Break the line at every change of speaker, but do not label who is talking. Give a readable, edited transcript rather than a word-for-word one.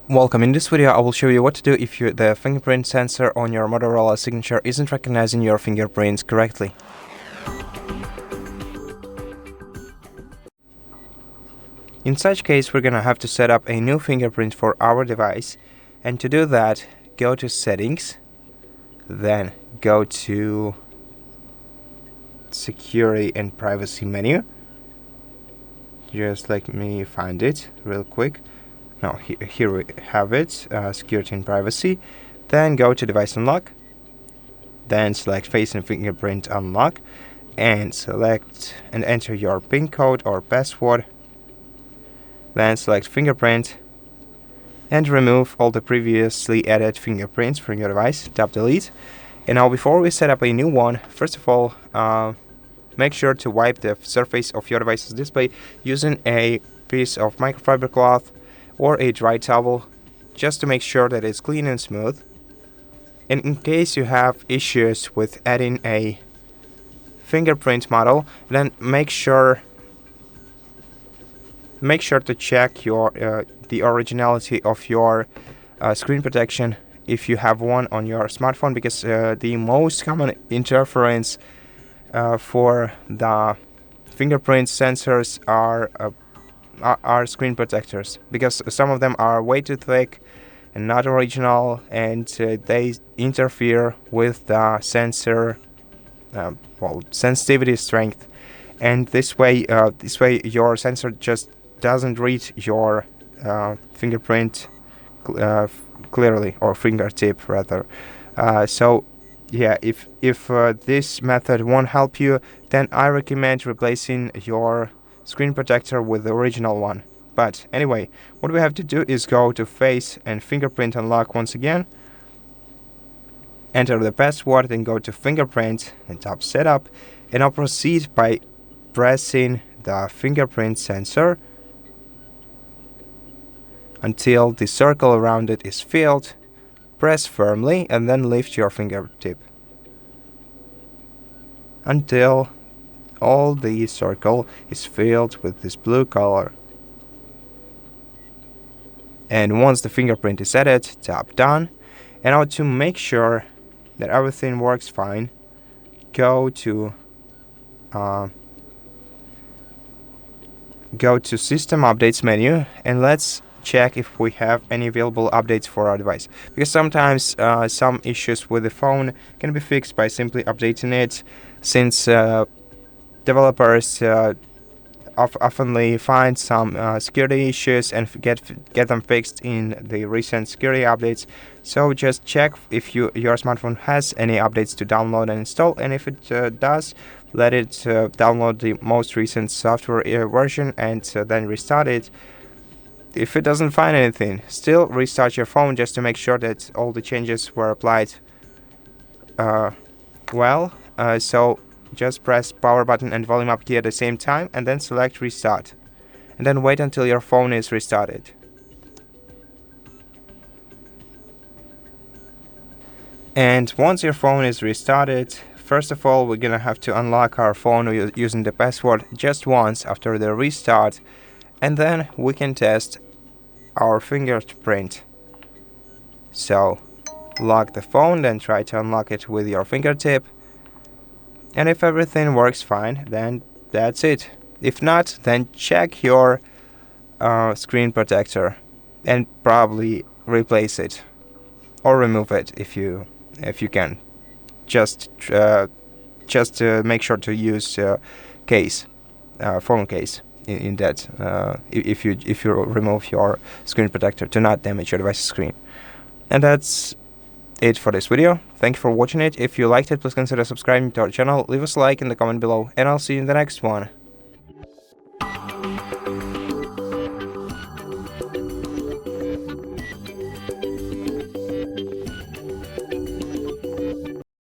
Welcome. In this video I will show you what to do if the fingerprint sensor on your Motorola Signature isn't recognizing your fingerprints correctly. In such case, we're gonna have to set up a new fingerprint for our device, and to do that, go to Settings, then go to Security and Privacy menu. Just let me find it real quick. Now here we have it, Security and Privacy. Then go to Device Unlock, then select Face and Fingerprint Unlock, and select and enter your PIN code or password. Then select Fingerprint and remove all the previously added fingerprints from your device. Tap Delete. And now before we set up a new one, first of all, make sure to wipe the surface of your device's display using a piece of microfiber cloth or a dry towel, just to make sure that it's clean and smooth. And in case you have issues with adding a fingerprint model, then make sure to check your the originality of your screen protection if you have one on your smartphone, because the most common interference for the fingerprint sensors are screen protectors, because some of them are way too thick and not original, and they interfere with the sensor sensitivity strength, and this way your sensor just doesn't read your fingerprint clearly, or fingertip rather. So yeah, if this method won't help you, then I recommend replacing your screen protector with the original one. But anyway, what we have to do is go to Face and Fingerprint Unlock once again, enter the password, then go to Fingerprint and tap Setup, and I'll proceed by pressing the fingerprint sensor until the circle around it is filled. Press firmly and then lift your fingertip until all the circle is filled with this blue color. And once the fingerprint is added, tap Done. And now, to make sure that everything works fine, go to System Updates menu, and let's check if we have any available updates for our device, because sometimes some issues with the phone can be fixed by simply updating it, since developers oftenly find some security issues and get them fixed in the recent security updates. So just check if your smartphone has any updates to download and install, and if it does, let it download the most recent software version and then restart it. If it doesn't find anything, still restart your phone just to make sure that all the changes were applied well. So just press power button and volume up key at the same time, and then select Restart, and then wait until your phone is restarted. And once your phone is restarted, first of all, we're gonna have to unlock our phone using the password just once after the restart, and then we can test our fingerprint. So lock the phone, then try to unlock it with your fingertip. And if everything works fine, then that's it. If not, then check your screen protector and probably replace it or remove it if you can. Just make sure to use phone case in that if you remove your screen protector to not damage your device's screen. And that's it for this video. Thank you for watching it. If you liked it, please consider subscribing to our channel, leave us a like in the comment below, and I'll see you in the next one.